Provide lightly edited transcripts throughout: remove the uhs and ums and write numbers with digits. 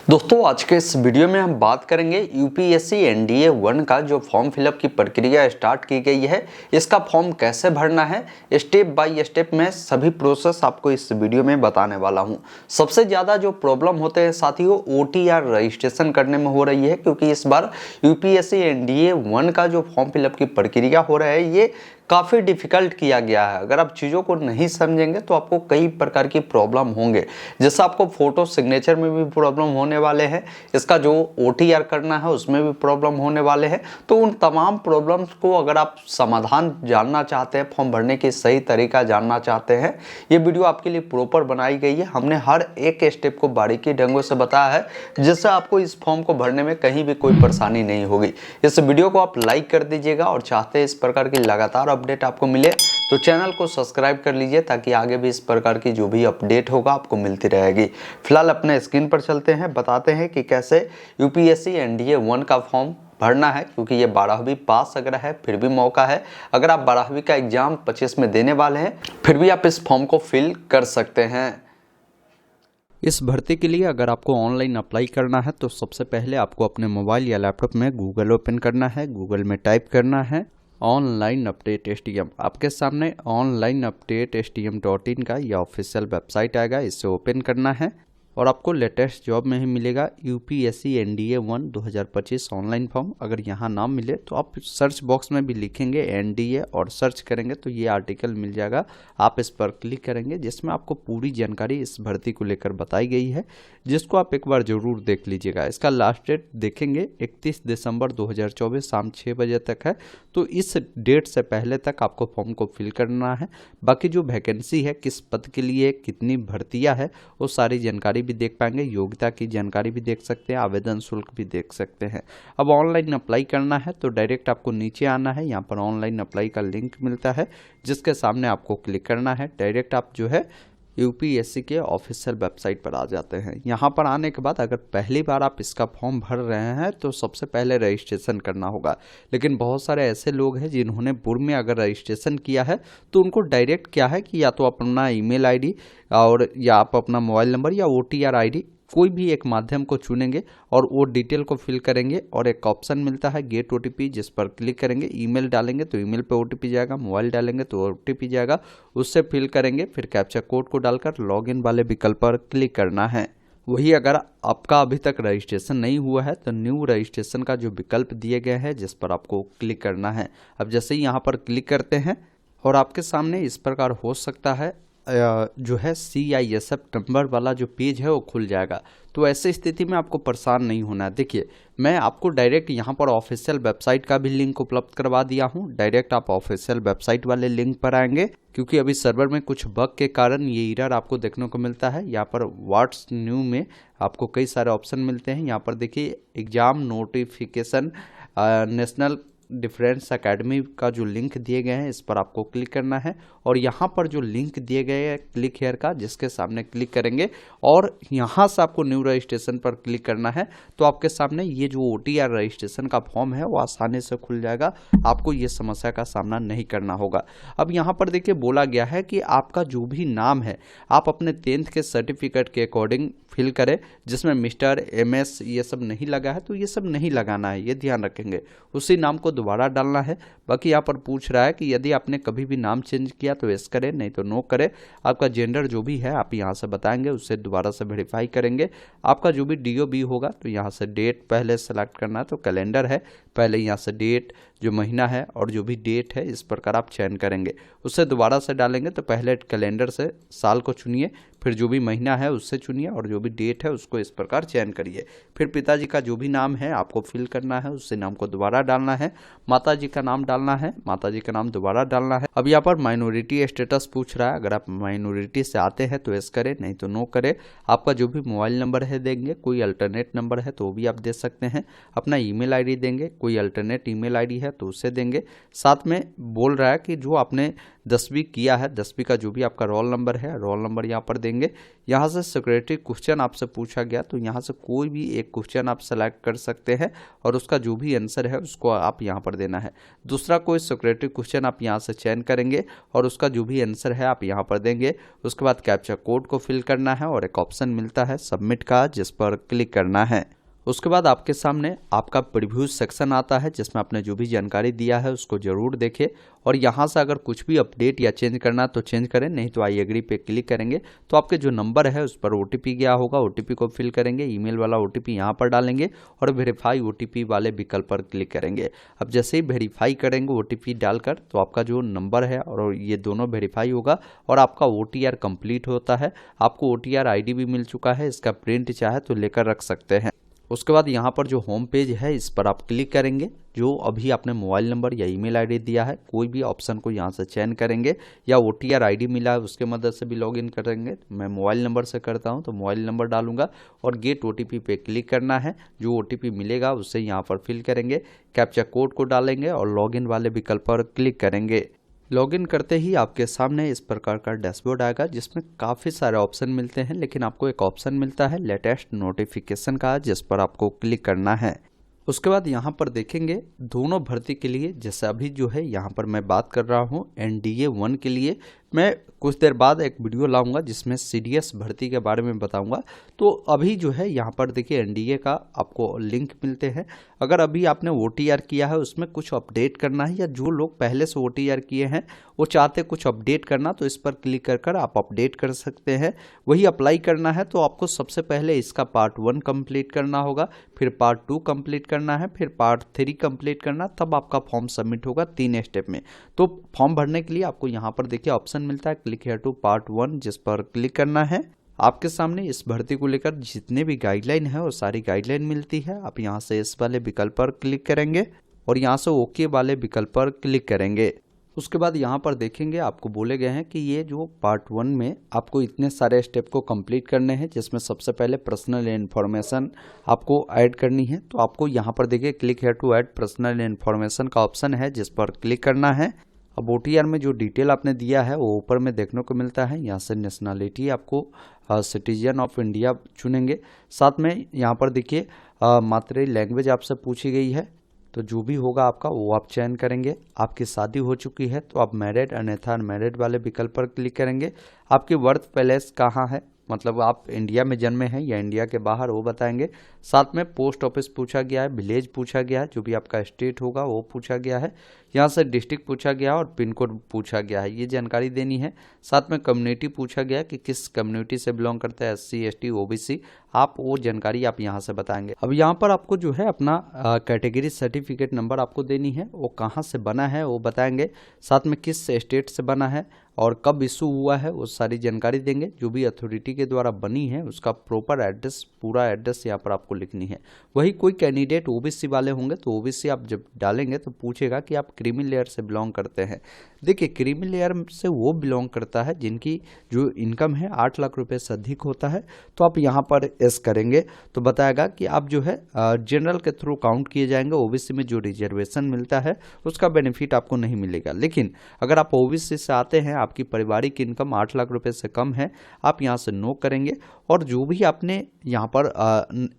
दोस्तों आज के इस वीडियो में हम बात करेंगे यूपीएससी एनडीए 1 का जो फॉर्म फिलअप की प्रक्रिया स्टार्ट की गई है, इसका फॉर्म कैसे भरना है, स्टेप बाय स्टेप में सभी प्रोसेस आपको इस वीडियो में बताने वाला हूं। सबसे ज़्यादा जो प्रॉब्लम होते हैं साथियों ओटीआर रजिस्ट्रेशन करने में हो रही है, क्योंकि इस बार यूपीएससी एनडीए 1 का जो फॉर्म फिलअप की प्रक्रिया हो रहा है ये काफ़ी डिफ़िकल्ट किया गया है। अगर आप चीज़ों को नहीं समझेंगे तो आपको कई प्रकार की प्रॉब्लम होंगे, जैसे आपको फ़ोटो सिग्नेचर में भी प्रॉब्लम होने वाले हैं, इसका जो ओटीआर करना है उसमें भी प्रॉब्लम होने वाले हैं। तो उन तमाम प्रॉब्लम्स को अगर आप समाधान जानना चाहते हैं, फॉर्म भरने की सही तरीका जानना चाहते हैं, ये वीडियो आपके लिए प्रॉपर बनाई गई है। हमने हर एक स्टेप को बारीकी ढंगों से बताया है, जिससे आपको इस फॉर्म को भरने में कहीं भी कोई परेशानी नहीं होगी। इस वीडियो को आप लाइक कर दीजिएगा और चाहते हैं इस प्रकार की लगातार अपडेट आपको मिले तो चैनल को सब्सक्राइब कर लीजिए, ताकि आगे भी इस प्रकार की जो भी अपडेट होगा आपको मिलती रहेगी। फिलहाल अपने स्क्रीन पर चलते हैं, बताते हैं कि कैसे यूपीएससी एनडीए 1 का फॉर्म भरना है। क्योंकि ये 12वीं पास अगर है फिर भी मौका है, अगर आप 12वीं का एग्जाम 25 में देने वाले हैं फिर भी आप इस फॉर्म को फिल कर सकते हैं। इस भर्ती के लिए अगर आपको ऑनलाइन अप्लाई करना है तो सबसे पहले आपको अपने मोबाइल या लैपटॉप में गूगल ओपन करना है। गूगल में टाइप करना है ऑनलाइन अपडेट STM। आपके सामने ऑनलाइन अपडेट STM.in का यह ऑफिशियल वेबसाइट आएगा, इसे ओपन करना है और आपको लेटेस्ट जॉब में ही मिलेगा यूपीएससी एनडीए 1 2025 ऑनलाइन फॉर्म। अगर यहाँ नाम मिले तो आप सर्च बॉक्स में भी लिखेंगे एनडीए और सर्च करेंगे तो ये आर्टिकल मिल जाएगा। आप इस पर क्लिक करेंगे, जिसमें आपको पूरी जानकारी इस भर्ती को लेकर बताई गई है, जिसको आप एक बार जरूर देख लीजिएगा। इसका लास्ट डेट देखेंगे 31 दिसंबर 2024 शाम 6 बजे तक है, तो इस डेट से पहले तक आपको फॉर्म को फिल करना है। बाकी जो वैकेंसी है, किस पद के लिए कितनी भर्तियां है, वो सारी जानकारी भी देख पाएंगे, योग्यता की जानकारी भी देख सकते हैं, आवेदन शुल्क भी देख सकते हैं। अब ऑनलाइन अप्लाई करना है तो डायरेक्ट आपको नीचे आना है, यहाँ पर ऑनलाइन अप्लाई का लिंक मिलता है, जिसके सामने आपको क्लिक करना है। डायरेक्ट आप जो है यूपीएससी के ऑफिशियल वेबसाइट पर आ जाते हैं। यहाँ पर आने के बाद अगर पहली बार आप इसका फॉर्म भर रहे हैं तो सबसे पहले रजिस्ट्रेशन करना होगा। लेकिन बहुत सारे ऐसे लोग हैं जिन्होंने पूर्व में अगर रजिस्ट्रेशन किया है तो उनको डायरेक्ट क्या है कि या तो अपना ईमेल आईडी और या आप अपना मोबाइल नंबर या OTR ID कोई भी एक माध्यम को चुनेंगे और वो डिटेल को फिल करेंगे और एक ऑप्शन मिलता है गेट OTP, जिस पर क्लिक करेंगे। ईमेल डालेंगे तो ईमेल पे OTP जाएगा, मोबाइल डालेंगे तो OTP जाएगा, उससे फिल करेंगे। फिर कैप्चा कोड को डालकर लॉगिन वाले विकल्प पर क्लिक करना है। वही अगर आपका अभी तक रजिस्ट्रेशन नहीं हुआ है तो न्यू रजिस्ट्रेशन का जो विकल्प दिए गए हैं, जिस पर आपको क्लिक करना है। अब जैसे ही यहाँ पर क्लिक करते हैं और आपके सामने इस प्रकार हो सकता है जो है CISF नंबर वाला जो पेज है वो खुल जाएगा। तो ऐसे स्थिति में आपको परेशान नहीं होना है। देखिए, मैं आपको डायरेक्ट यहाँ पर ऑफिशियल वेबसाइट का भी लिंक उपलब्ध करवा दिया हूँ। डायरेक्ट आप ऑफिशियल वेबसाइट वाले लिंक पर आएंगे, क्योंकि अभी सर्वर में कुछ बग के कारण ये एरर आपको देखने को मिलता है। यहाँ पर व्हाट्स न्यू में आपको कई सारे ऑप्शन मिलते हैं। यहाँ पर देखिए exam notification national difference academy का जो लिंक दिए गए हैं, इस पर आपको क्लिक करना है और यहाँ पर जो लिंक दिए गए हैं क्लिक हेयर का, जिसके सामने क्लिक करेंगे और यहाँ से आपको न्यू रजिस्ट्रेशन पर क्लिक करना है। तो आपके सामने ये जो OTR रजिस्ट्रेशन का फॉर्म है वो आसानी से खुल जाएगा, आपको ये समस्या का सामना नहीं करना होगा। अब यहाँ पर देखिए बोला गया है कि आपका जो भी नाम है आप अपने 10th के सर्टिफिकेट के अकॉर्डिंग फिल करें, जिसमें मिस्टर MS ये सब नहीं लगा है तो ये सब नहीं लगाना है, ये ध्यान रखेंगे। उसी नाम को दोबारा डालना है। बाकी यहाँ पर पूछ रहा है कि यदि आपने कभी भी नाम चेंज किया तो यस करें, नहीं तो नो करें। आपका जेंडर जो भी है आप यहाँ से बताएंगे, उससे दोबारा से वेरीफाई करेंगे। आपका जो भी DOB होगा तो यहाँ से डेट पहले सेलेक्ट करना है, तो कैलेंडर है, पहले यहाँ से डेट जो महीना है और जो भी डेट है इस प्रकार आप चयन करेंगे। उससे दोबारा से डालेंगे तो पहले कैलेंडर से साल को चुनिए, फिर जो भी महीना है उससे चुनिए और जो भी डेट है उसको इस प्रकार चयन करिए। फिर पिताजी का जो भी नाम है आपको फिल करना है, उसी नाम को दोबारा डालना है। माताजी का नाम डालना है, माताजी का नाम दोबारा डालना है। अब यहाँ पर माइनॉरिटी स्टेटस पूछ रहा है, अगर आप माइनॉरिटी से आते हैं तो यस करें, नहीं तो नो करें। आपका जो भी मोबाइल नंबर है देंगे, कोई अल्टरनेट नंबर है तो वो भी आप दे सकते हैं। अपना ईमेल आईडी देंगे, कोई अल्टरनेट ईमेल आईडी है तो उसे देंगे। साथ में बोल रहा है कि जो आपने 10वीं किया है, 10वीं का जो भी आपका रोल नंबर है, रोल नंबर यहाँ पर देंगे। यहाँ से सिक्योरिटी क्वेश्चन आपसे पूछा गया तो यहाँ से कोई भी एक क्वेश्चन आप सेलेक्ट कर सकते हैं और उसका जो भी आंसर है उसको आप यहाँ पर देना है। दूसरा कोई सिक्योरिटी क्वेश्चन आप यहाँ से चयन करेंगे और उसका जो भी आंसर है आप यहाँ पर देंगे। उसके बाद कैप्चा कोड को फिल करना है और एक ऑप्शन मिलता है सबमिट का, जिस पर क्लिक करना है। उसके बाद आपके सामने आपका प्रीव्यू सेक्शन आता है जिसमें आपने जो भी जानकारी दिया है उसको जरूर देखें और यहाँ से अगर कुछ भी अपडेट या चेंज करना तो चेंज करें, नहीं तो आई एग्री पे क्लिक करेंगे तो आपके जो नंबर है उस पर ओटीपी गया होगा, ओटीपी को फिल करेंगे, ईमेल वाला ओटीपी यहाँ पर डालेंगे और वेरीफाई ओटीपी वाले विकल्प पर क्लिक करेंगे। अब जैसे ही वेरीफाई करेंगे ओटीपी डालकर तो आपका जो नंबर है और ये दोनों वेरीफाई होगा और आपका OTR कंप्लीट होता है। आपको OTR ID भी मिल चुका है, इसका प्रिंट चाहे तो लेकर रख सकते हैं। उसके बाद यहाँ पर जो होम पेज है इस पर आप क्लिक करेंगे। जो अभी आपने मोबाइल नंबर या ईमेल आईडी दिया है कोई भी ऑप्शन को यहाँ से चयन करेंगे या OTR ID मिला है उसके मदद से भी लॉगिन करेंगे। मैं मोबाइल नंबर से करता हूँ तो मोबाइल नंबर डालूंगा और गेट OTP पे क्लिक करना है। जो OTP मिलेगा उसे यहाँ पर फिल करेंगे, कैप्चा कोड को डालेंगे और लॉगिन वाले विकल्प पर क्लिक करेंगे। लॉगिन करते ही आपके सामने इस प्रकार का डैशबोर्ड आएगा जिसमें काफ़ी सारे ऑप्शन मिलते हैं, लेकिन आपको एक ऑप्शन मिलता है लेटेस्ट नोटिफिकेशन का, जिस पर आपको क्लिक करना है। उसके बाद यहाँ पर देखेंगे दोनों भर्ती के लिए, जैसे अभी जो है यहाँ पर मैं बात कर रहा हूँ NDA 1 के लिए, मैं कुछ देर बाद एक वीडियो लाऊंगा जिसमें CDS भर्ती के बारे में बताऊंगा। तो अभी जो है यहाँ पर देखिए NDA का आपको लिंक मिलते हैं। अगर अभी आपने OTR किया है उसमें कुछ अपडेट करना है या जो लोग पहले से OTR किए हैं वो चाहते कुछ अपडेट करना तो इस पर क्लिक कर आप अपडेट कर सकते हैं। वही अप्लाई करना है तो आपको सबसे पहले इसका पार्ट 1 कंप्लीट करना होगा, फिर पार्ट 2 कंप्लीट करना है, फिर पार्ट 3 कंप्लीट करना, तब आपका फॉर्म सबमिट होगा 3 स्टेप में। तो फॉर्म भरने के लिए आपको यहाँ पर देखिए ऑप्शन मिलता है क्लिक हियर टू पार्ट 1, जिस पर क्लिक करना है। आपके सामने इस भर्ती को लेकर जितने भी गाइडलाइन है वो सारी गाइडलाइन मिलती है। आप यहाँ से इस वाले विकल्प पर क्लिक करेंगे और यहाँ से ओके वाले विकल्प पर क्लिक करेंगे। उसके बाद यहाँ पर देखेंगे आपको बोले गए हैं कि ये जो पार्ट 1 में आपको इतने सारे स्टेप को कंप्लीट करने हैं, जिसमें सबसे पहले पर्सनल इन्फॉर्मेशन आपको ऐड करनी है। तो आपको यहाँ पर देखिए click here to add personal information का ऑप्शन है, जिस पर क्लिक करना है। अब OTR में जो डिटेल आपने दिया है वो ऊपर में देखने को मिलता है। यहाँ से नेशनलिटी आपको सिटीजन ऑफ इंडिया चुनेंगे। साथ में यहाँ पर देखिए मातृ लैंग्वेज आपसे पूछी गई है, तो जो भी होगा आपका वो आप चयन करेंगे। आपकी शादी हो चुकी है तो आप मैरिड अन्यथा अनमैरिड वाले विकल्प पर क्लिक करेंगे। आपकी बर्थ प्लेस कहाँ है, मतलब आप इंडिया में जन्मे हैं या इंडिया के बाहर, वो बताएंगे। साथ में पोस्ट ऑफिस पूछा गया है, विलेज पूछा गया है, जो भी आपका स्टेट होगा वो पूछा गया है। यहाँ से डिस्ट्रिक्ट पूछा गया और पिन कोड पूछा गया है, ये जानकारी देनी है। साथ में कम्युनिटी पूछा गया कि किस कम्युनिटी से बिलोंग करता है, SC ST OBC, आप वो जानकारी आप यहाँ से बताएंगे। अब यहाँ पर आपको जो है अपना कैटेगरी सर्टिफिकेट नंबर आपको देनी है, वो कहाँ से बना है वो बताएंगे। साथ में किस स्टेट से बना है और कब इशू हुआ है वो सारी जानकारी देंगे। जो भी अथॉरिटी के द्वारा बनी है उसका प्रॉपर एड्रेस, पूरा एड्रेस यहाँ पर आपको लिखनी है। वही कोई कैंडिडेट OBC वाले होंगे तो OBC आप जब डालेंगे तो पूछेगा कि आप क्रीमी लेयर से बिलोंग करते हैं। देखिए क्रीमी लेयर से वो बिलोंग करता है जिनकी जो इनकम है 8 लाख रुपए से अधिक होता है। तो आप यहाँ पर एस करेंगे तो बताएगा कि आप जो है जनरल के थ्रू काउंट किए जाएंगे। OBC में जो रिजर्वेशन मिलता है उसका बेनिफिट आपको नहीं मिलेगा। लेकिन अगर आप OBC से आते हैं, आपकी पारिवारिक इनकम 8 लाख रुपए से कम है, आप यहाँ से नो करेंगे और जो भी आपने यहाँ पर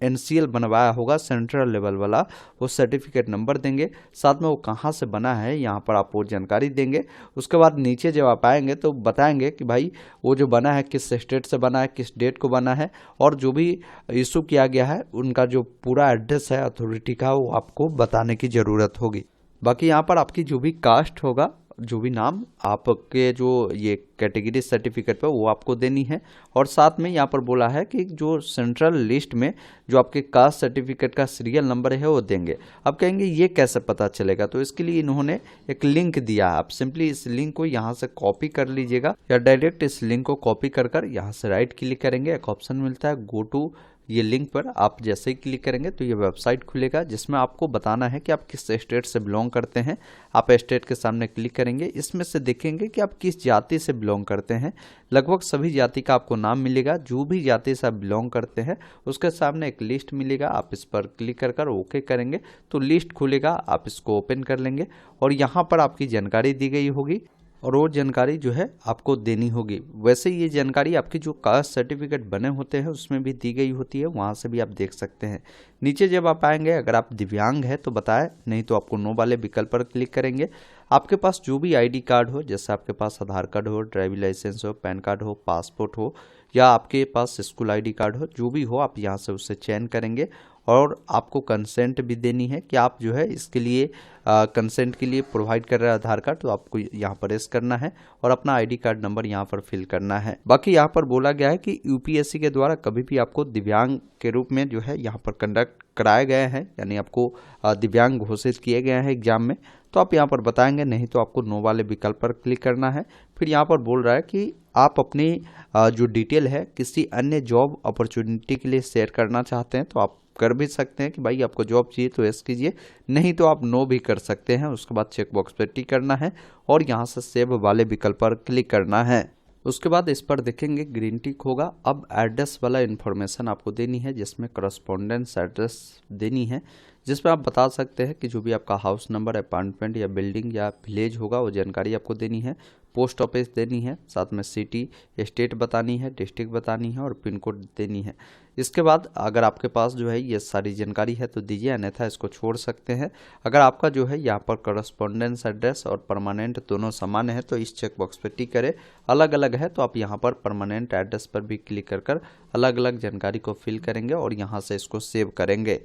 NCL बनवाया होगा सेंट्रल लेवल वाला, वो सर्टिफिकेट नंबर देंगे। साथ में वो कहाँ से बना है यहाँ पर आप वो जानकारी देंगे। उसके बाद नीचे जब आप आएंगे तो बताएंगे कि भाई वो जो बना है किस स्टेट से बना है, किस डेट को बना है और जो भी इशू किया गया है उनका जो पूरा एड्रेस है अथॉरिटी का वो आपको बताने की ज़रूरत होगी। बाकी यहाँ पर आपकी जो भी कास्ट होगा, जो भी नाम आपके जो ये कैटेगरी सर्टिफिकेट पे वो आपको देनी है। और साथ में यहाँ पर बोला है कि जो सेंट्रल लिस्ट में जो आपके कास्ट सर्टिफिकेट का सीरियल नंबर है वो देंगे। अब कहेंगे ये कैसे पता चलेगा, तो इसके लिए इन्होंने एक लिंक दिया है। आप सिंपली इस लिंक को यहाँ से कॉपी कर लीजिएगा या डायरेक्ट इस लिंक को कॉपी कर यहाँ से राइट क्लिक करेंगे, एक ऑप्शन मिलता है गो टू, ये लिंक पर आप जैसे ही क्लिक करेंगे तो ये वेबसाइट खुलेगा जिसमें आपको बताना है कि आप किस स्टेट से बिलोंग करते हैं। आप स्टेट के सामने क्लिक करेंगे, इसमें से देखेंगे कि आप किस जाति से बिलोंग करते हैं। लगभग सभी जाति का आपको नाम मिलेगा। जो भी जाति से आप बिलोंग करते हैं उसके सामने एक लिस्ट मिलेगा, आप इस पर क्लिक कर ओके करेंगे तो लिस्ट खुलेगा। आप इसको ओपन कर लेंगे और यहाँ पर आपकी जानकारी दी गई होगी। और वो जानकारी जो है आपको देनी होगी। वैसे ये जानकारी आपकी जो कास्ट सर्टिफिकेट बने होते हैं उसमें भी दी गई होती है, वहाँ से भी आप देख सकते हैं। नीचे जब आप आएंगे, अगर आप दिव्यांग है तो बताएं, नहीं तो आपको नो वाले विकल्प पर क्लिक करेंगे। आपके पास जो भी आईडी कार्ड हो, जैसे आपके पास आधार कार्ड हो, ड्राइविंग लाइसेंस हो, पैन कार्ड हो, पासपोर्ट हो, या आपके पास स्कूल आईडी कार्ड हो, जो भी हो आप यहाँ से उससे चयन करेंगे। और आपको कंसेंट भी देनी है कि आप जो है इसके लिए कंसेंट के लिए प्रोवाइड कर रहे हैं आधार कार्ड, तो आपको यहाँ पर यस करना है और अपना आईडी कार्ड नंबर यहाँ पर फिल करना है। बाकी यहाँ पर बोला गया है कि यूपीएससी के द्वारा कभी भी आपको दिव्यांग के रूप में जो है यहाँ पर कंडक्ट कराए गए हैं, यानी आपको दिव्यांग घोषित किए गए हैं एग्जाम में, तो आप यहाँ पर बताएंगे, नहीं तो आपको नो वाले विकल्प पर क्लिक करना है। फिर यहाँ पर बोल रहा है कि आप अपनी जो डिटेल है किसी अन्य जॉब अपॉर्चुनिटी के लिए शेयर करना चाहते हैं तो आप कर भी सकते हैं कि भाई आपको जॉब चाहिए तो यस कीजिए, नहीं तो आप नो भी कर सकते हैं। उसके बाद चेक बॉक्स पर टिक करना है और यहाँ से सेव वाले विकल्प पर क्लिक करना है। उसके बाद इस पर देखेंगे ग्रीन टिक होगा। अब एड्रेस वाला इन्फॉर्मेशन आपको देनी है, जिसमें करस्पॉन्डेंस एड्रेस देनी है, जिसमें आप बता सकते हैं कि जो भी आपका हाउस नंबर, अपार्टमेंट या बिल्डिंग या विलेज होगा वो जानकारी आपको देनी है। पोस्ट ऑफिस देनी है, साथ में सिटी, स्टेट बतानी है, डिस्ट्रिक्ट बतानी है और पिन कोड देनी है। इसके बाद अगर आपके पास जो है ये सारी जानकारी है तो दीजिए, अन्यथा इसको छोड़ सकते हैं। अगर आपका जो है यहाँ पर करस्पॉन्डेंस एड्रेस और परमानेंट दोनों समान है तो इस चेक बॉक्स पर टिक करें। अलग अलग है तो आप यहाँ पर परमानेंट एड्रेस पर भी क्लिक कर अलग अलग जानकारी को फिल करेंगे और यहाँ से इसको सेव करेंगे।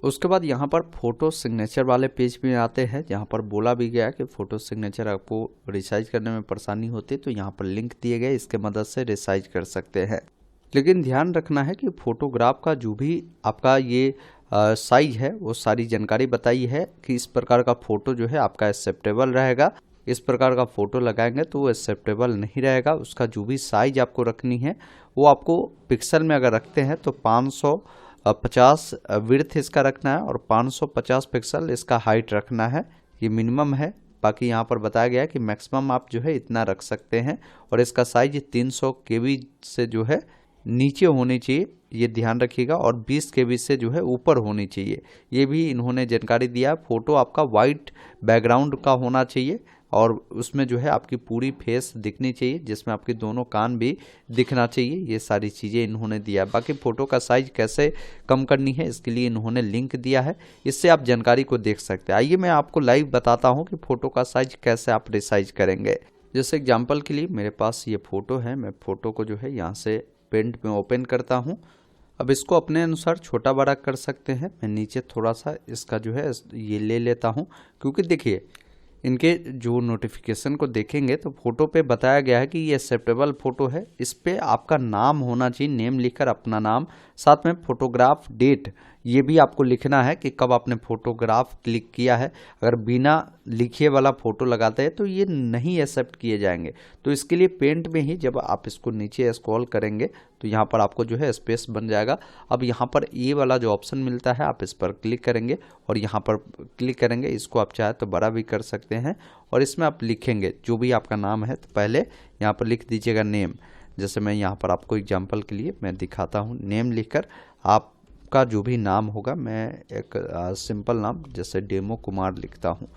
उसके बाद यहाँ पर फोटो सिग्नेचर वाले पेज में आते हैं, जहाँ पर बोला भी गया कि फ़ोटो सिग्नेचर आपको रिसाइज करने में परेशानी होती है तो यहाँ पर लिंक दिए गए, इसके मदद से रिसाइज कर सकते हैं। लेकिन ध्यान रखना है कि फोटोग्राफ का जो भी आपका ये साइज है वो सारी जानकारी बताई है कि इस प्रकार का फ़ोटो जो है आपका एक्सेप्टेबल रहेगा, इस प्रकार का फ़ोटो लगाएंगे तो वो एक्सेप्टेबल नहीं रहेगा। उसका जो भी साइज आपको रखनी है वो आपको पिक्सल में अगर रखते हैं तो 550 विड्थ इसका रखना है और 550 पिक्सल इसका हाइट रखना है, ये मिनिमम है। बाकी यहाँ पर बताया गया है कि मैक्सिमम आप जो है इतना रख सकते हैं और इसका साइज 300 KB से जो है नीचे होनी चाहिए, ये ध्यान रखिएगा, और 20 KB से जो है ऊपर होनी चाहिए, ये भी इन्होंने जानकारी दिया। फोटो आपका वाइट बैकग्राउंड का होना चाहिए और उसमें जो है आपकी पूरी फेस दिखनी चाहिए, जिसमें आपके दोनों कान भी दिखना चाहिए, ये सारी चीज़ें इन्होंने दिया। बाकी फ़ोटो का साइज कैसे कम करनी है इसके लिए इन्होंने लिंक दिया है, इससे आप जानकारी को देख सकते हैं। आइए मैं आपको लाइव बताता हूँ कि फ़ोटो का साइज कैसे आप रिसाइज करेंगे। जैसे एग्जाम्पल के लिए मेरे पास ये फ़ोटो है, मैं फ़ोटो को जो है यहाँ से पेंट में ओपन करता हूँ। अब इसको अपने अनुसार छोटा बड़ा कर सकते हैं। मैं नीचे थोड़ा सा इसका जो है ये ले लेता हूँ, क्योंकि देखिए इनके जो नोटिफिकेशन को देखेंगे तो फोटो पे बताया गया है कि ये एक्सेप्टेबल फोटो है। इस पे आपका नाम होना चाहिए, नेम लिखकर अपना नाम, साथ में फोटोग्राफ डेट ये भी आपको लिखना है कि कब आपने फोटोग्राफ क्लिक किया है। अगर बिना लिखे वाला फोटो लगाते हैं तो ये नहीं एक्सेप्ट किए जाएंगे। तो इसके लिए पेंट में ही जब आप इसको नीचे स्क्रॉल करेंगे तो यहाँ पर आपको जो है स्पेस बन जाएगा। अब यहाँ पर ये वाला जो ऑप्शन मिलता है आप इस पर क्लिक करेंगे और यहाँ पर क्लिक करेंगे, इसको आप चाहे तो बड़ा भी कर सकते हैं और इसमें आप लिखेंगे जो भी आपका नाम है, तो पहले यहाँ पर लिख दीजिएगा नेम। जैसे मैं यहाँ पर आपको एग्जाम्पल के लिए मैं दिखाता हूँ, नेम लिखकर आपका जो भी नाम होगा, मैं एक सिंपल नाम जैसे डेमो कुमार लिखता हूँ।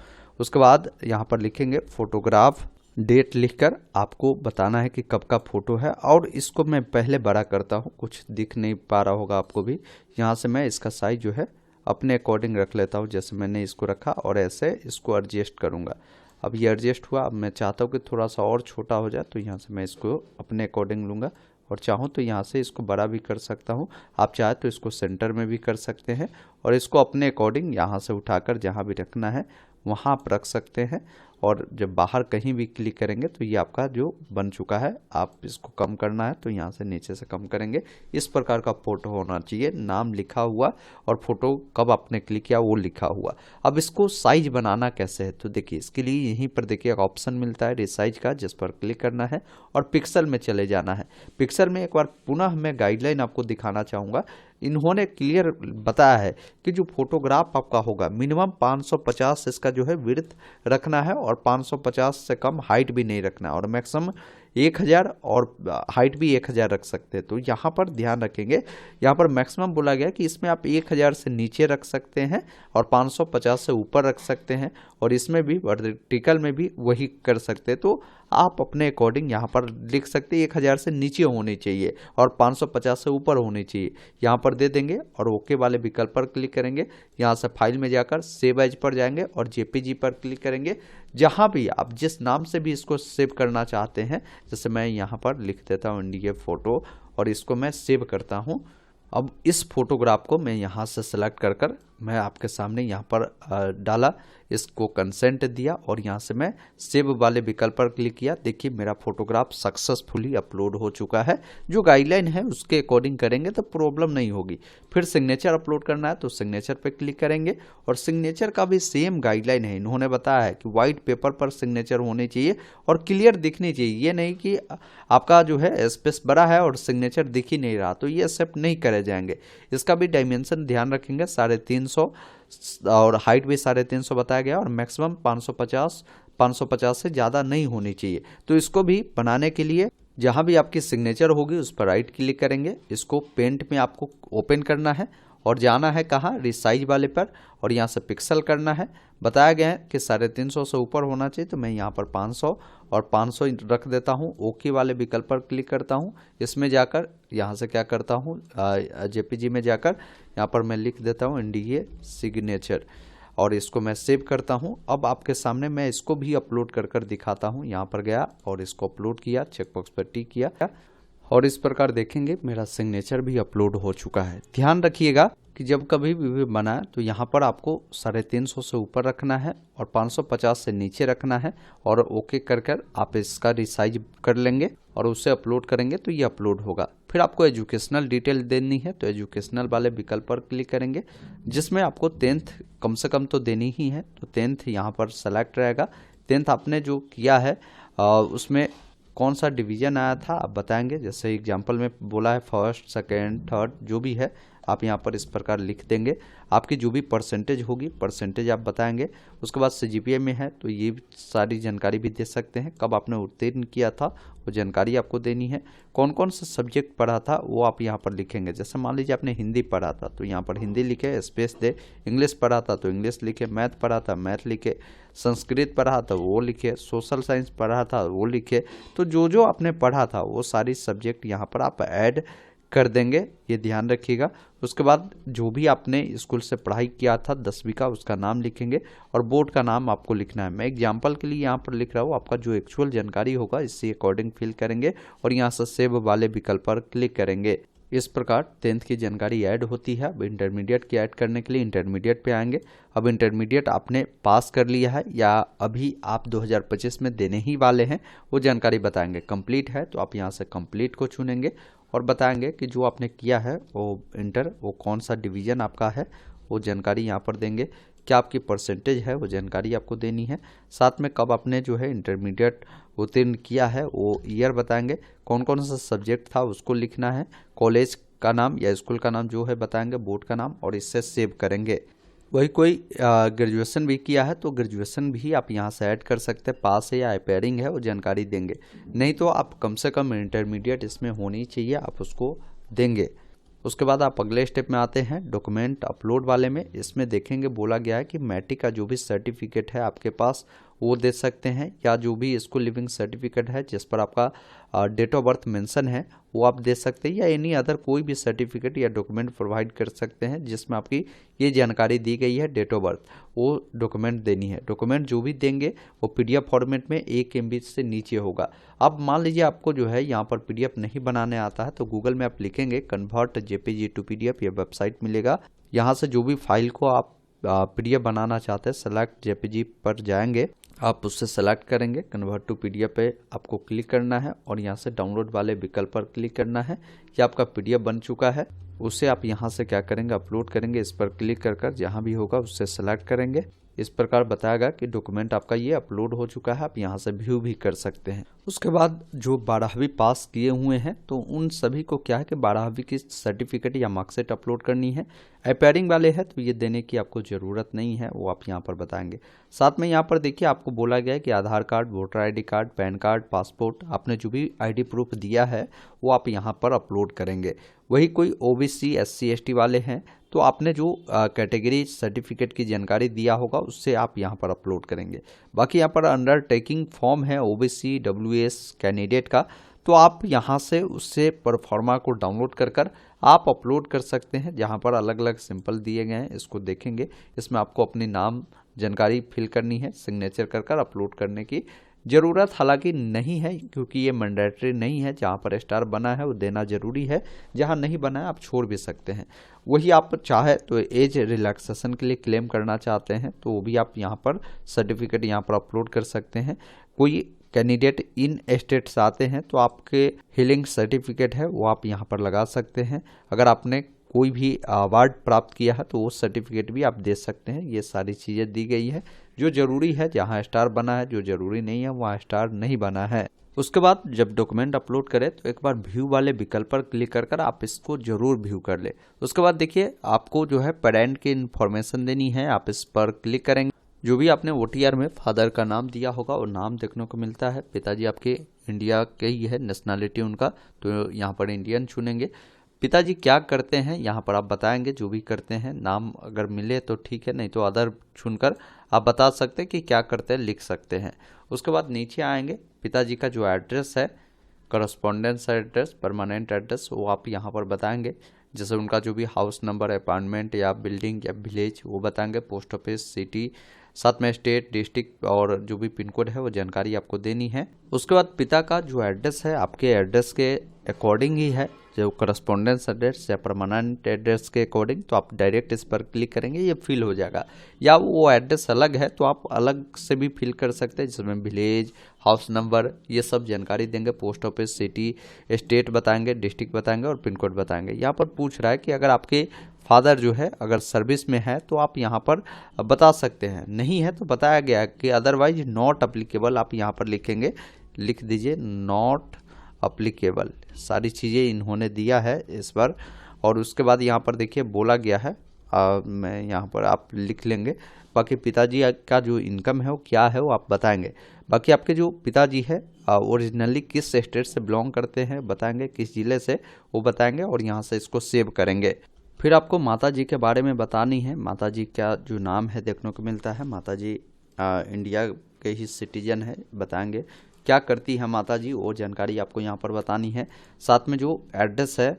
उसके बाद यहाँ पर लिखेंगे फोटोग्राफ डेट लिखकर आपको बताना है कि कब का फ़ोटो है। और इसको मैं पहले बड़ा करता हूँ, कुछ दिख नहीं पा रहा होगा आपको भी। यहाँ से मैं इसका साइज जो है अपने अकॉर्डिंग रख लेता हूँ, जैसे मैंने इसको रखा और ऐसे इसको एडजस्ट करूँगा। अब ये एडजस्ट हुआ, अब मैं चाहता हूँ कि थोड़ा सा और छोटा हो जाए, तो यहाँ से मैं इसको अपने अकॉर्डिंग लूँगा और चाहूँ तो यहाँ से इसको बड़ा भी कर सकता हूँ। आप चाहे तो इसको सेंटर में भी कर सकते हैं और इसको अपने अकॉर्डिंग यहाँ से उठाकर जहाँ भी रखना है वहाँ आप रख सकते हैं। और जब बाहर कहीं भी क्लिक करेंगे तो ये आपका जो बन चुका है, आप इसको कम करना है तो यहाँ से नीचे से कम करेंगे। इस प्रकार का फ़ोटो होना चाहिए, नाम लिखा हुआ और फ़ोटो कब आपने क्लिक किया वो लिखा हुआ। अब इसको साइज बनाना कैसे है, तो देखिए इसके लिए यहीं पर देखिए एक ऑप्शन मिलता है रिसाइज का, जिस पर क्लिक करना है और पिक्सल में चले जाना है। पिक्सल में एक बार पुनः मैं गाइडलाइन आपको दिखाना चाहूँगा। इन्होंने क्लियर बताया है कि जो फोटोग्राफ आपका होगा मिनिमम 550 इसका जो है विड्थ रखना है और 550 से कम हाइट भी नहीं रखना है और मैक्सिमम 1000 और हाइट भी 1000 रख सकते हैं। तो यहाँ पर ध्यान रखेंगे, यहाँ पर मैक्सिमम बोला गया कि इसमें आप 1000 से नीचे रख सकते हैं और 550 से ऊपर रख सकते हैं, और इसमें भी वर्टिकल में भी वही कर सकते हैं। तो आप अपने अकॉर्डिंग यहाँ पर लिख सकते हैं 1000 से नीचे होनी चाहिए और 550 से ऊपर होनी चाहिए, यहाँ पर दे देंगे और ओके वाले विकल्प पर क्लिक करेंगे। यहाँ से फाइल में जाकर सेव एज पर जाएंगे और जेपीजी पर क्लिक करेंगे। जहाँ भी आप जिस नाम से भी इसको सेव करना चाहते हैं, जैसे मैं यहाँ पर लिख देता हूँ इंडिया फोटो और इसको मैं सेव करता हूँ। अब इस फोटोग्राफ को मैं यहाँ से सेलेक्ट कर मैं आपके सामने यहाँ पर डाला, इसको कंसेंट दिया और यहाँ से मैं सेव वाले विकल्प पर क्लिक किया। देखिए मेरा फोटोग्राफ सक्सेसफुली अपलोड हो चुका है। जो गाइडलाइन है उसके अकॉर्डिंग करेंगे तो प्रॉब्लम नहीं होगी। फिर सिग्नेचर अपलोड करना है तो सिग्नेचर पे क्लिक करेंगे और सिग्नेचर का भी सेम गाइडलाइन है। इन्होंने बताया है कि वाइट पेपर पर सिग्नेचर होनी चाहिए और क्लियर दिखनी चाहिए। ये नहीं कि आपका जो है स्पेस बड़ा है और सिग्नेचर दिख ही नहीं रहा, तो ये एक्सेप्ट नहीं करे जाएंगे। इसका भी डायमेंशन ध्यान रखेंगे, 350 और हाइट भी 350 बताया गया और मैक्सिमम 550 से ज़्यादा नहीं होनी चाहिए। तो इसको भी बनाने के लिए जहाँ भी आपकी सिग्नेचर होगी उस पर राइट क्लिक करेंगे। इसको पेंट में आपको ओपन करना है और जाना है कहाँ, रिसाइज वाले पर, और यहाँ से पिक्सल करना है। बताया गया है कि 350 से ऊपर होना चाहिए, तो मैं यहाँ पर 500 और 500 रख देता हूँ। ओके वाले विकल्प पर क्लिक करता हूँ। इसमें जाकर यहाँ से क्या करता हूँ, जेपीजी में जाकर यहाँ पर मैं लिख देता हूँ इंडिया सिग्नेचर और इसको मैं सेव करता हूँ। अब आपके सामने मैं इसको भी अपलोड कर दिखाता हूँ। यहाँ पर गया और इसको अपलोड किया, चेकबॉक्स पर टिक किया और इस प्रकार देखेंगे मेरा सिग्नेचर भी अपलोड हो चुका है। ध्यान रखिएगा कि जब कभी भी बनाए तो यहाँ पर आपको 350 से ऊपर रखना है और 550 से नीचे रखना है और ओके कर आप इसका रिसाइज कर लेंगे और उसे अपलोड करेंगे तो ये अपलोड होगा। फिर आपको एजुकेशनल डिटेल देनी है तो एजुकेशनल वाले विकल्प पर क्लिक करेंगे, जिसमें आपको 10th कम से कम तो देनी ही है, तो 10th यहाँ पर सेलेक्ट रहेगा। 10th आपने जो किया है उसमें कौन सा डिवीज़न आया था आप बताएंगे। जैसे एग्जांपल में बोला है फर्स्ट, सेकंड, थर्ड, जो भी है आप यहाँ पर इस प्रकार लिख देंगे। आपकी जो भी परसेंटेज होगी परसेंटेज आप बताएंगे। उसके बाद सीजीपीए में है तो ये सारी जानकारी भी दे सकते हैं। कब आपने उत्तीर्ण किया था वो जानकारी आपको देनी है। कौन कौन सा सब्जेक्ट पढ़ा था वो आप यहाँ पर लिखेंगे। जैसे मान लीजिए आपने हिंदी पढ़ा था तो यहाँ पर हिंदी लिखे, स्पेस दे। इंग्लिश पढ़ा था तो इंग्लिश लिखे, मैथ पढ़ा था मैथ लिखे, संस्कृत पढ़ा था वो लिखे, सोशल साइंस पढ़ा था वो लिखे। तो जो जो आपने पढ़ा था वो सारी सब्जेक्ट यहाँ पर आप ऐड कर देंगे, ये ध्यान रखिएगा। उसके बाद जो भी आपने स्कूल से पढ़ाई किया था 10वीं का उसका नाम लिखेंगे और बोर्ड का नाम आपको लिखना है। मैं एग्जांपल के लिए यहाँ पर लिख रहा हूँ, आपका जो एक्चुअल जानकारी होगा इससे अकॉर्डिंग फिल करेंगे और यहाँ से सेव वाले विकल्प पर क्लिक करेंगे। इस प्रकार 10th की जानकारी ऐड होती है। अब इंटरमीडिएट की ऐड करने के लिए इंटरमीडिएट पे आएंगे। अब इंटरमीडिएट आपने पास कर लिया है या अभी आप 2025 में देने ही वाले हैं वो जानकारी बताएंगे। कंप्लीट है तो आप यहाँ से कंप्लीट को चुनेंगे और बताएंगे कि जो आपने किया है वो इंटर, वो कौन सा डिवीज़न आपका है वो जानकारी यहाँ पर देंगे। क्या आपकी परसेंटेज है वो जानकारी आपको देनी है। साथ में कब आपने जो है इंटरमीडिएट उत्तीर्ण किया है वो ईयर बताएंगे। कौन कौन सा सब्जेक्ट था उसको लिखना है। कॉलेज का नाम या स्कूल का नाम जो है बताएंगे, बोर्ड का नाम, और इससे सेव करेंगे। वही कोई ग्रेजुएशन भी किया है तो ग्रेजुएशन भी आप यहाँ से ऐड कर सकते हैं। पास है या अपेयरिंग है वो जानकारी देंगे। नहीं तो आप कम से कम इंटरमीडिएट इसमें होनी चाहिए, आप उसको देंगे। उसके बाद आप अगले स्टेप में आते हैं डॉक्यूमेंट अपलोड वाले में। इसमें देखेंगे बोला गया है कि मैट्रिक का जो भी सर्टिफिकेट है आपके पास वो दे सकते हैं, या जो भी स्कूल लिविंग सर्टिफिकेट है जिस पर आपका डेट ऑफ बर्थ मेंशन है वो आप दे सकते हैं, या एनी अदर कोई भी सर्टिफिकेट या डॉक्यूमेंट प्रोवाइड कर सकते हैं जिसमें आपकी ये जानकारी दी गई है डेट ऑफ बर्थ, वो डॉक्यूमेंट देनी है। डॉक्यूमेंट जो भी देंगे वो पीडीएफ फॉर्मेट में 1 MB से नीचे होगा। अब मान लीजिए आपको जो है यहाँ पर पीडीएफ नहीं बनाने आता है तो गूगल में आप लिखेंगे कन्वर्ट जेपीजी टू पीडीएफ, ये वेबसाइट मिलेगा। यहाँ से जो भी फाइल को आप पीडीएफ बनाना चाहते हैं सेलेक्ट जेपीजी पर जाएंगे, आप उससे सेलेक्ट करेंगे, कन्वर्ट टू पीडीएफ पे आपको क्लिक करना है और यहाँ से डाउनलोड वाले विकल्प पर क्लिक करना है। ये आपका पीडीएफ बन चुका है, उसे आप यहाँ से क्या करेंगे अपलोड करेंगे। इस पर क्लिक कर जहाँ भी होगा उससे सेलेक्ट करेंगे। इस प्रकार बताएगा कि डॉक्यूमेंट आपका ये अपलोड हो चुका है, आप यहाँ से व्यू भी कर सकते हैं। उसके बाद जो 12वीं पास किए हुए हैं तो उन सभी को क्या है कि 12वीं की सर्टिफिकेट या मार्कशीट अपलोड करनी है। अपेयरिंग वाले हैं तो ये देने की आपको ज़रूरत नहीं है, वो आप यहाँ पर बताएंगे। साथ में यहाँ पर देखिए आपको बोला गया है कि Aadhaar card, voter ID card, PAN card, passport, आपने जो भी आईडी प्रूफ दिया है वो आप यहाँ पर अपलोड करेंगे। वही कोई ओबीसी, एससी, एसटी वाले हैं तो आपने जो कैटेगरी सर्टिफिकेट की जानकारी दिया होगा उससे आप यहाँ पर अपलोड करेंगे। बाकी यहाँ पर अंडरटेकिंग फॉर्म है ओबीसी डब्ल्यूएस कैंडिडेट का, तो आप यहाँ से उससे परफॉर्मा को डाउनलोड कर आप अपलोड कर सकते हैं। जहाँ पर अलग अलग सिंपल दिए गए हैं इसको देखेंगे, इसमें आपको अपनी नाम जानकारी फिल करनी है, सिग्नेचर कर अपलोड करने की ज़रूरत हालांकि नहीं है क्योंकि ये मैंडेटरी नहीं है। जहाँ पर स्टार बना है वो देना ज़रूरी है, जहाँ नहीं बना है आप छोड़ भी सकते हैं। वही आप चाहे तो एज रिलैक्सेशन के लिए क्लेम करना चाहते हैं तो वो भी आप यहाँ पर सर्टिफिकेट यहाँ पर अपलोड कर सकते हैं। कोई कैंडिडेट इन स्टेट्स आते हैं तो आपके हीलिंग सर्टिफिकेट है वो आप यहाँ पर लगा सकते हैं। अगर आपने कोई भी अवार्ड प्राप्त किया है तो वो सर्टिफिकेट भी आप दे सकते हैं। ये सारी चीज़ें दी गई है जो ज़रूरी है, जहाँ स्टार बना है, जो ज़रूरी नहीं है वहाँ स्टार नहीं बना है। उसके बाद जब डॉक्यूमेंट अपलोड करें तो एक बार व्यू वाले विकल्प पर क्लिक कर आप इसको जरूर व्यू कर ले। उसके बाद देखिए आपको जो है पेरेंट की इन्फॉर्मेशन देनी है, आप इस पर क्लिक करेंगे। जो भी आपने OTR में फादर का नाम दिया होगा वो नाम देखने को मिलता है। पिताजी आपके इंडिया के ही है, नेशनैलिटी उनका, तो यहाँ पर इंडियन चुनेंगे। पिताजी क्या करते हैं यहाँ पर आप बताएंगे, जो भी करते हैं। नाम अगर मिले तो ठीक है, नहीं तो अदर चुनकर आप बता सकते हैं कि क्या करते हैं, लिख सकते हैं। उसके बाद नीचे आएंगे, पिताजी का जो एड्रेस है, करस्पॉन्डेंस एड्रेस, परमानेंट एड्रेस, वो आप यहाँ पर बताएंगे। जैसे उनका जो भी हाउस नंबर, अपार्टमेंट या बिल्डिंग या विलेज वो बताएंगे, पोस्ट ऑफिस, सिटी, साथ में स्टेट, डिस्ट्रिक्ट और जो भी पिन कोड है वो जानकारी आपको देनी है। उसके बाद पिता का जो एड्रेस है आपके एड्रेस के अकॉर्डिंग ही है, जो करस्पॉन्डेंस एड्रेस या परमानेंट एड्रेस के अकॉर्डिंग, तो आप डायरेक्ट इस पर क्लिक करेंगे, ये फिल हो जाएगा। या वो एड्रेस अलग है तो आप अलग से भी फिल कर सकते हैं, जिसमें विलेज, हाउस नंबर, ये सब जानकारी देंगे। पोस्ट ऑफिस, सिटी, स्टेट बताएंगे, डिस्ट्रिक्ट बताएंगे और पिन कोड बताएंगे। यहाँ पर पूछ रहा है कि अगर आपके फादर जो है अगर सर्विस में है तो आप यहाँ पर बता सकते हैं, नहीं है तो बताया गया कि अदरवाइज नॉट अप्लीकेबल, आप यहाँ पर लिखेंगे, लिख दीजिए नॉट अप्लीकेबल। सारी चीज़ें इन्होंने दिया है इस बार। और उसके बाद यहाँ पर देखिए बोला गया है, मैं यहाँ पर आप लिख लेंगे। बाकी पिताजी का जो इनकम है वो क्या है वो आप बताएंगे। बाकी आपके जो पिताजी है ओरिजिनली किस स्टेट से बिलोंग करते हैं बताएंगे, किस ज़िले से वो बताएंगे और यहाँ से इसको सेव करेंगे। फिर आपको माताजी के बारे में बतानी है। माताजी का जो नाम है देखने को मिलता है, माताजी इंडिया के ही सिटीजन है, बताएंगे। क्या करती है माताजी वो जानकारी आपको यहाँ पर बतानी है। साथ में जो एड्रेस है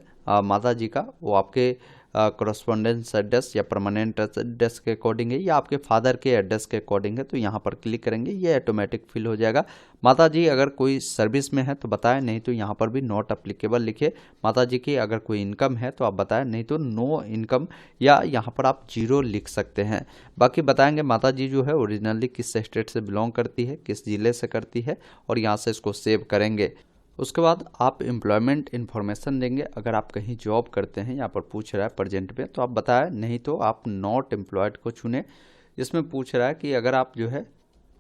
माताजी का वो आपके करस्पॉन्डेंस एड्रेस या परमानेंट एड्रेस के अकॉर्डिंग है या आपके फादर के एड्रेस के अकॉर्डिंग है, तो यहाँ पर क्लिक करेंगे, ये ऑटोमेटिक फिल हो जाएगा। माताजी अगर कोई सर्विस में है तो बताएं, नहीं तो यहाँ पर भी नॉट अप्लीकेबल लिखे। माताजी की अगर कोई इनकम है तो आप बताएं, नहीं तो नो इनकम या यहाँ पर आप 0 लिख सकते हैं। बाकी बताएंगे माताजी जो है ओरिजिनली किस स्टेट से बिलोंग करती है, किस ज़िले से करती है और यहाँ से इसको सेव करेंगे। उसके बाद आप एम्प्लॉयमेंट इन्फॉर्मेशन देंगे। अगर आप कहीं जॉब करते हैं, यहाँ पर पूछ रहा है प्रेजेंट में, तो आप बताएं, नहीं तो आप नॉट एम्प्लॉयड को चुने। इसमें पूछ रहा है कि अगर आप जो है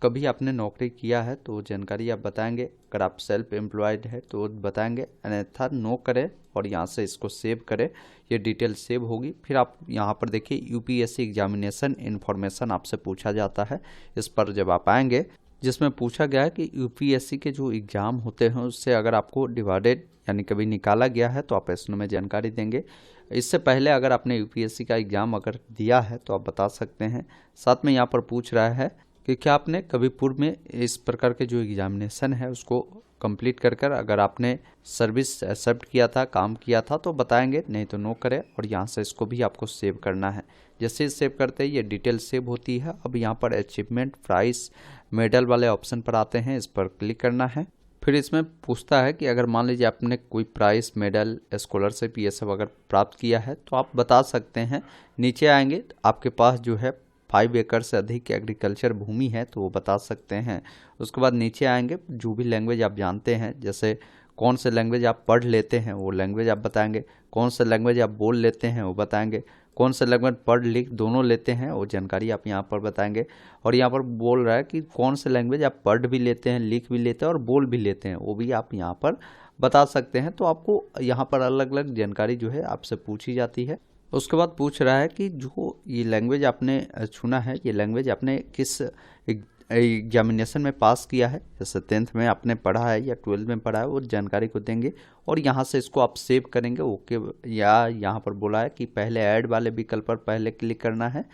कभी आपने नौकरी किया है तो जानकारी आप बताएंगे। अगर आप सेल्फ एम्प्लॉयड है तो बताएंगे, अन्यथा नो करें और यहाँ से इसको सेव करें, ये डिटेल सेव होगी। फिर आप यहाँ पर देखिए UPSC एग्जामिनेशन इन्फॉर्मेशन आपसे पूछा जाता है। इस पर जब आप आएंगे, जिसमें पूछा गया है कि UPSC के जो एग्ज़ाम होते हैं उससे अगर आपको डिवाइडेड यानी कभी निकाला गया है तो आप प्रश्नों में जानकारी देंगे। इससे पहले अगर आपने UPSC का एग्ज़ाम अगर दिया है तो आप बता सकते हैं। साथ में यहाँ पर पूछ रहा है कि क्या आपने कभी पूर्व में इस प्रकार के जो एग्जामिनेशन है उसको कंप्लीट कर अगर आपने सर्विस एक्सेप्ट किया था, काम किया था तो बताएंगे, नहीं तो नो करें और यहाँ से इसको भी आपको सेव करना है। जैसे सेव करते हैं ये डिटेल सेव होती है। अब यहाँ पर अचीवमेंट, प्राइस, मेडल वाले ऑप्शन पर आते हैं, इस पर क्लिक करना है। फिर इसमें पूछता है कि अगर मान लीजिए आपने कोई प्राइस, मेडल, स्कॉलरशिप ये सब अगर प्राप्त किया है तो आप बता सकते हैं। नीचे आएंगे, आपके पास जो है 5 एकड़ से अधिक एग्रीकल्चर भूमि है तो वो बता सकते हैं। उसके बाद नीचे आएंगे, जो भी लैंग्वेज आप जानते हैं, जैसे कौन से लैंग्वेज आप पढ़ लेते हैं वो लैंग्वेज आप बताएंगे, कौन से लैंग्वेज आप बोल लेते हैं वो बताएंगे, कौन सा लैंग्वेज पढ़ लिख दोनों लेते हैं वो जानकारी आप यहाँ पर बताएंगे। और यहाँ पर बोल रहा है कि कौन से लैंग्वेज आप पढ़ भी लेते हैं, लिख भी लेते हैं और बोल भी लेते हैं, वो भी आप यहाँ पर बता सकते हैं। तो आपको यहाँ पर अलग अलग जानकारी जो है आपसे पूछी जाती है। उसके बाद पूछ रहा है कि जो ये लैंग्वेज आपने चुना है, ये लैंग्वेज आपने किस एग्जामिनेशन में पास किया है, जैसे 10th में आपने पढ़ा है या 12th में पढ़ा है, वो जानकारी को देंगे और यहाँ से इसको आप सेव करेंगे। ओके, या यहाँ पर बोला है कि पहले ऐड वाले विकल्प पर पहले क्लिक करना है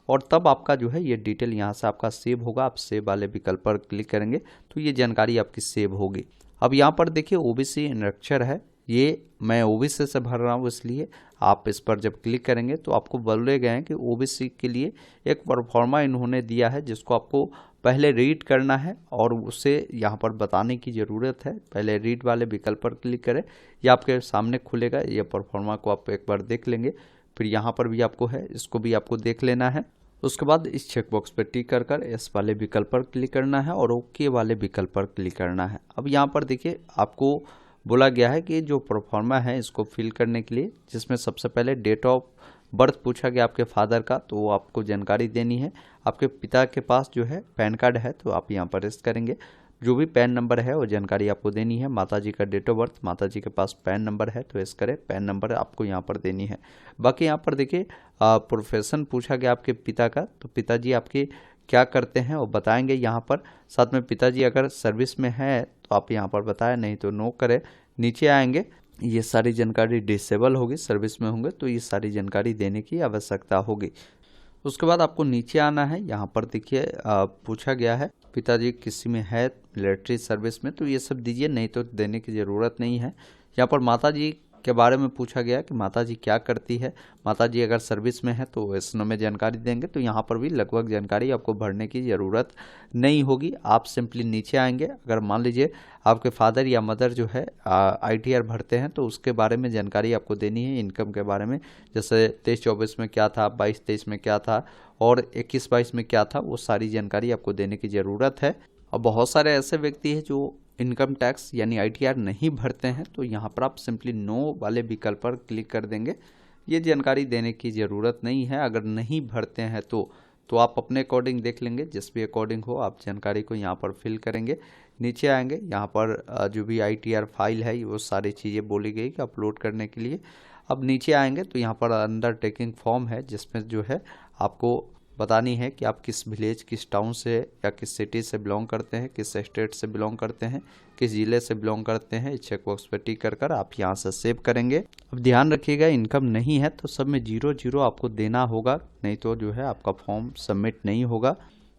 और तब आपका जो है ये डिटेल यहाँ से आपका सेव होगा। आप सेव वाले विकल्प पर क्लिक करेंगे तो ये जानकारी आपकी सेव होगी। अब यहाँ पर देखिए ओबीसी इनरक्चर है, ये मैं ओबीसी से भर रहा हूँ, इसलिए आप इस पर जब क्लिक करेंगे तो आपको बोले गए हैं कि ओबीसी के लिए एक परफॉर्मा इन्होंने दिया है जिसको आपको पहले रीड करना है और उसे यहाँ पर बताने की ज़रूरत है। पहले रीड वाले विकल्प पर क्लिक करें, यह आपके सामने खुलेगा। यह परफॉर्मा को आप एक बार देख लेंगे, फिर यहाँ पर भी आपको है, इसको भी आपको देख लेना है। उसके बाद इस चेकबॉक्स पर टिक कर एस वाले विकल्प पर क्लिक करना है और ओके वाले विकल्प पर क्लिक करना है। अब यहाँ पर देखिए आपको बोला गया है कि जो प्रोफार्मा है इसको फिल करने के लिए, जिसमें सबसे पहले डेट ऑफ बर्थ पूछा गया आपके फादर का, तो वो आपको जानकारी देनी है। आपके पिता के पास जो है पैन कार्ड है तो आप यहाँ पर रेस्ट करेंगे। जो भी पैन नंबर है वो जानकारी आपको देनी है। माताजी का डेट ऑफ बर्थ, माताजी के पास पैन नंबर है तो इस करें, पैन नंबर आपको यहाँ पर देनी है। बाकी यहाँ पर देखिए प्रोफेशन पूछा गया आपके पिता का, तो पिताजी आपके क्या करते हैं वो बताएंगे यहाँ पर। साथ में पिताजी अगर सर्विस में है तो आप यहाँ पर बताएं, नहीं तो नो करें। नीचे आएंगे, ये सारी जानकारी डिसेबल होगी, सर्विस में होंगे तो ये सारी जानकारी देने की आवश्यकता होगी। उसके बाद आपको नीचे आना है। यहाँ पर देखिए पूछा गया है पिताजी किसी में है मिलिट्री सर्विस में, तो ये सब दीजिए, नहीं तो देने की ज़रूरत नहीं है। यहाँ पर माताजी के बारे में पूछा गया कि माताजी क्या करती है। माताजी अगर सर्विस में है तो इसमें में जानकारी देंगे, तो यहाँ पर भी लगभग जानकारी आपको भरने की ज़रूरत नहीं होगी। आप सिंपली नीचे आएंगे। अगर मान लीजिए आपके फादर या मदर जो है ITR भरते हैं तो उसके बारे में जानकारी आपको देनी है, इनकम के बारे में, जैसे 23-24 में क्या था, 22-23 में क्या था और 21-22 में क्या था, वो सारी जानकारी आपको देने की ज़रूरत है। अब बहुत सारे ऐसे व्यक्ति हैं जो इनकम टैक्स यानी ITR नहीं भरते हैं, तो यहाँ पर आप सिंपली नो वाले विकल्प पर क्लिक कर देंगे। ये जानकारी देने की ज़रूरत नहीं है। अगर नहीं भरते हैं तो आप अपने अकॉर्डिंग देख लेंगे, जिस भी अकॉर्डिंग हो आप जानकारी को यहाँ पर फिल करेंगे। नीचे आएंगे, यहाँ पर जो भी ITR फाइल है वो सारी चीज़ें बोली गई कि अपलोड करने के लिए। अब नीचे आएंगे तो यहाँ पर अंडरटेकिंग फॉर्म है जिसमें जो है आपको बतानी है कि आप किस विलेज, किस टाउन से या किस सिटी से बिलोंग करते हैं, किस स्टेट से बिलोंग करते हैं, किस ज़िले से बिलोंग करते हैं। इस चेकबॉक्स पर टिक कर आप यहाँ से सेव करेंगे। अब ध्यान रखिएगा इनकम नहीं है तो सब में 0-0 आपको देना होगा, नहीं तो जो है आपका फॉर्म सबमिट नहीं होगा।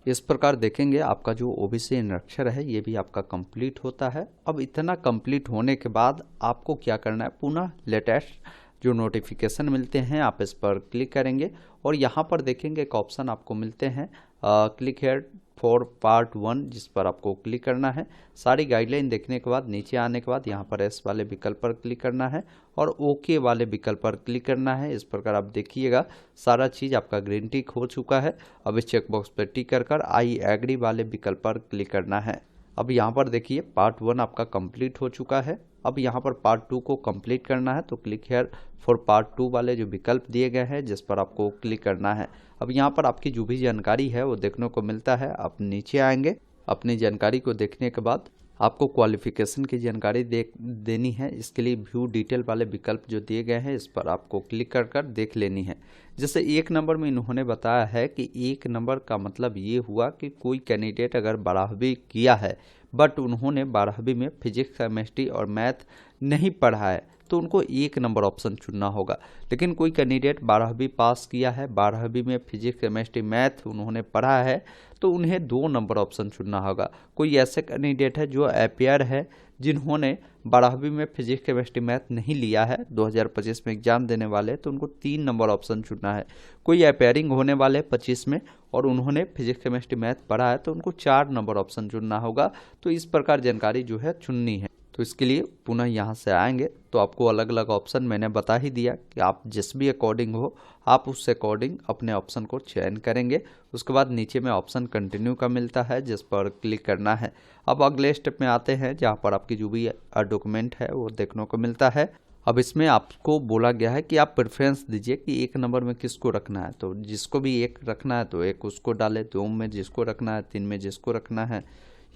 इस प्रकार देखेंगे आपका जो OBC इनरक्चर है ये भी आपका कंप्लीट होता है। अब इतना कंप्लीट होने के बाद आपको क्या करना है, पुनः लेटेस्ट जो नोटिफिकेशन मिलते हैं आप इस पर क्लिक करेंगे और यहाँ पर देखेंगे एक ऑप्शन आपको मिलते हैं क्लिक हेयर फॉर पार्ट 1, जिस पर आपको क्लिक करना है। सारी गाइडलाइन देखने के बाद नीचे आने के बाद यहाँ पर एस वाले विकल्प पर क्लिक करना है और ओके वाले विकल्प पर क्लिक करना है। इस प्रकार आप देखिएगा सारा चीज़ आपका ग्रीन टिक हो चुका है। अब इस चेकबॉक्स पर टिक कर आई एग्री वाले विकल्प पर क्लिक करना है। अब यहाँ पर देखिए पार्ट 1 आपका कंप्लीट हो चुका है। अब यहाँ पर पार्ट 2 को कंप्लीट करना है तो क्लिक हेयर फॉर पार्ट 2 वाले जो विकल्प दिए गए हैं जिस पर आपको क्लिक करना है। अब यहाँ पर आपकी जो भी जानकारी है वो देखने को मिलता है। आप नीचे आएंगे, अपनी जानकारी को देखने के बाद आपको क्वालिफिकेशन की जानकारी देनी है। इसके लिए व्यू डिटेल वाले विकल्प जो दिए गए हैं इस पर आपको क्लिक कर देख लेनी है। जैसे 1 नंबर में इन्होंने बताया है कि 1 नंबर का मतलब ये हुआ कि कोई कैंडिडेट अगर 12वीं किया है बट उन्होंने 12वीं में फिजिक्स, केमिस्ट्री और मैथ नहीं पढ़ा है तो उनको 1 नंबर ऑप्शन चुनना होगा। लेकिन कोई कैंडिडेट 12वीं पास किया है, 12वीं में फिजिक्स, केमिस्ट्री, मैथ उन्होंने पढ़ा है तो उन्हें 2 नंबर ऑप्शन चुनना होगा। कोई ऐसे कैंडिडेट है जो अपियर है जिन्होंने 12वीं में फिजिक्स, केमिस्ट्री, मैथ नहीं लिया है, 2025 में एग्जाम देने वाले तो उनको 3 नंबर ऑप्शन चुनना है। कोई अपियरिंग होने वाले 25 में और उन्होंने फिजिक्स, केमिस्ट्री, मैथ पढ़ा है तो उनको 4 नंबर ऑप्शन चुनना होगा। तो इस प्रकार जानकारी जो है चुननी है। तो इसके लिए पुनः यहाँ से आएंगे तो आपको अलग अलग ऑप्शन मैंने बता ही दिया कि आप जिस भी अकॉर्डिंग हो आप उस अकॉर्डिंग अपने ऑप्शन को चयन करेंगे। उसके बाद नीचे में ऑप्शन कंटिन्यू का मिलता है जिस पर क्लिक करना है। अब अगले स्टेप में आते हैं जहाँ पर आपकी जो भी डॉक्यूमेंट है वो देखने को मिलता है। अब इसमें आपको बोला गया है कि आप प्रेफरेंस दीजिए कि 1 नंबर में किसको रखना है। तो जिसको भी 1 रखना है तो 1 उसको डालें, 2 में जिसको रखना है, 3 में जिसको रखना है।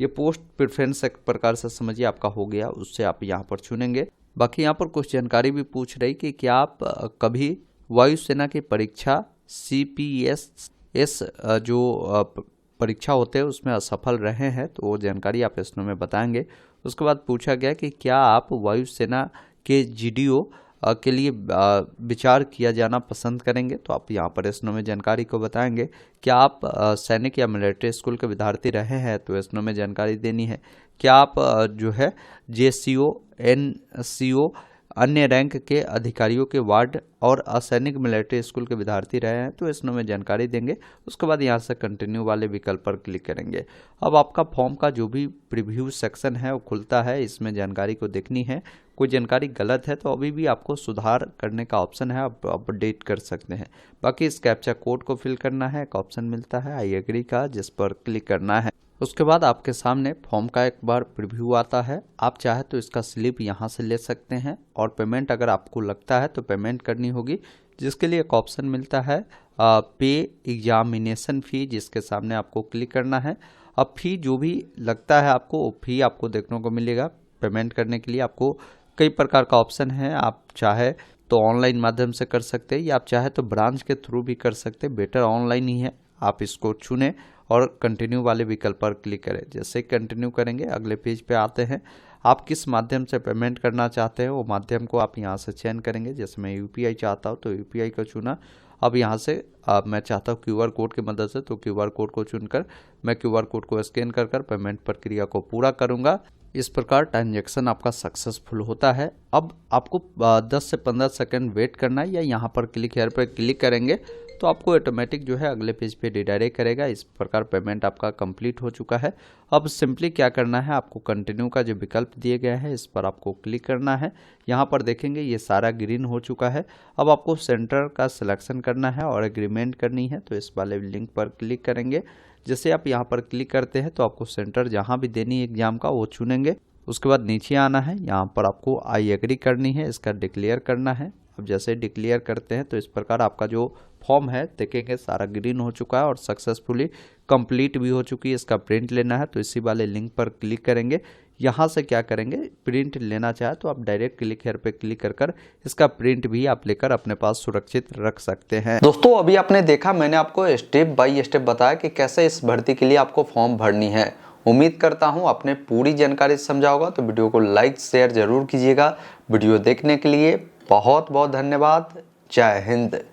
ये पोस्ट प्रेफरेंस एक प्रकार से समझिए आपका हो गया, उससे आप यहाँ पर चुनेंगे। बाकी यहाँ पर कुछ जानकारी भी पूछ रही कि क्या आप कभी वायुसेना की परीक्षा CPSS जो परीक्षा होते हैं उसमें असफल रहे हैं, तो वो जानकारी आप इसमें में बताएंगे। उसके बाद पूछा गया कि क्या आप वायुसेना के GDO के लिए विचार किया जाना पसंद करेंगे, तो आप यहाँ पर इसमें में जानकारी को बताएंगे। क्या आप सैनिक या मिलिट्री स्कूल के विद्यार्थी रहे हैं, तो इसमें में जानकारी देनी है। क्या आप जो है JCO NCO अन्य रैंक के अधिकारियों के वार्ड और असैनिक मिलिट्री स्कूल के विद्यार्थी रहे हैं, तो इसमें में जानकारी देंगे। उसके बाद यहाँ से कंटिन्यू वाले विकल्प पर क्लिक करेंगे। अब आपका फॉर्म का जो भी प्रीव्यू सेक्शन है वो खुलता है, इसमें जानकारी को देखनी है। कोई जानकारी गलत है तो अभी भी आपको सुधार करने का ऑप्शन है, आप अपडेट कर सकते हैं। बाकी इस कैप्चा कोड को फिल करना है, एक ऑप्शन मिलता है आई एग्री का, जिस पर क्लिक करना है। उसके बाद आपके सामने फॉर्म का एक बार प्रीव्यू आता है। आप चाहे तो इसका स्लिप यहाँ से ले सकते हैं और पेमेंट अगर आपको लगता है तो पेमेंट करनी होगी, जिसके लिए एक ऑप्शन मिलता है पे एग्जामिनेशन फ़ी, जिसके सामने आपको क्लिक करना है। अब फ़ी जो भी लगता है आपको, वो फ़ी आपको देखने को मिलेगा। पेमेंट करने के लिए आपको कई प्रकार का ऑप्शन है, आप चाहे तो ऑनलाइन माध्यम से कर सकते हैं या आप चाहे तो ब्रांच के थ्रू भी कर सकते हैं। बेटर ऑनलाइन ही है, आप इसको चुनें और कंटिन्यू वाले विकल्प पर क्लिक करें। जैसे कंटिन्यू करेंगे अगले पेज पे आते हैं। आप किस माध्यम से पेमेंट करना चाहते हैं वो माध्यम को आप यहाँ से चयन करेंगे। जैसे मैं UPI चाहता हूँ तो UPI को चुना। अब यहाँ से मैं चाहता हूँ QR कोड की मदद से, तो QR कोड को चुनकर मैं QR कोड को स्कैन कर पेमेंट प्रक्रिया को पूरा करूँगा। इस प्रकार ट्रांजैक्शन आपका सक्सेसफुल होता है। अब आपको 10 से 15 सेकंड वेट करना है, या यहाँ पर क्लिक हेयर पर क्लिक करेंगे तो आपको ऑटोमेटिक जो है अगले पेज पे रिडायरेक्ट करेगा। इस प्रकार पेमेंट आपका कंप्लीट हो चुका है। अब सिंपली क्या करना है, आपको कंटिन्यू का जो विकल्प दिए गया है इस पर आपको क्लिक करना है। यहाँ पर देखेंगे ये सारा ग्रीन हो चुका है। अब आपको सेंटर का सिलेक्शन करना है और एग्रीमेंट करनी है, तो इस वाले लिंक पर क्लिक करेंगे। जैसे आप यहाँ पर क्लिक करते हैं तो आपको सेंटर जहाँ भी देनी है एग्जाम का वो चुनेंगे। उसके बाद नीचे आना है, यहाँ पर आपको आई एग्री करनी है, इसका डिक्लेयर करना है। अब जैसे डिक्लेयर करते हैं तो इस प्रकार आपका जो फॉर्म है देखेंगे सारा ग्रीन हो चुका है और सक्सेसफुली कंप्लीट भी हो चुकी है। इसका प्रिंट लेना है तो इसी वाले लिंक पर क्लिक करेंगे। यहाँ से क्या करेंगे, प्रिंट लेना चाहे तो आप डायरेक्ट क्लिक हेयर पे क्लिक कर इसका प्रिंट भी आप लेकर अपने पास सुरक्षित रख सकते हैं। दोस्तों अभी आपने देखा, मैंने आपको स्टेप बाय स्टेप बताया कि कैसे इस भर्ती के लिए आपको फॉर्म भरनी है। उम्मीद करता हूं आपने पूरी जानकारी समझा होगा, तो वीडियो को लाइक शेयर जरूर कीजिएगा। वीडियो देखने के लिए बहुत बहुत धन्यवाद। जय हिंद।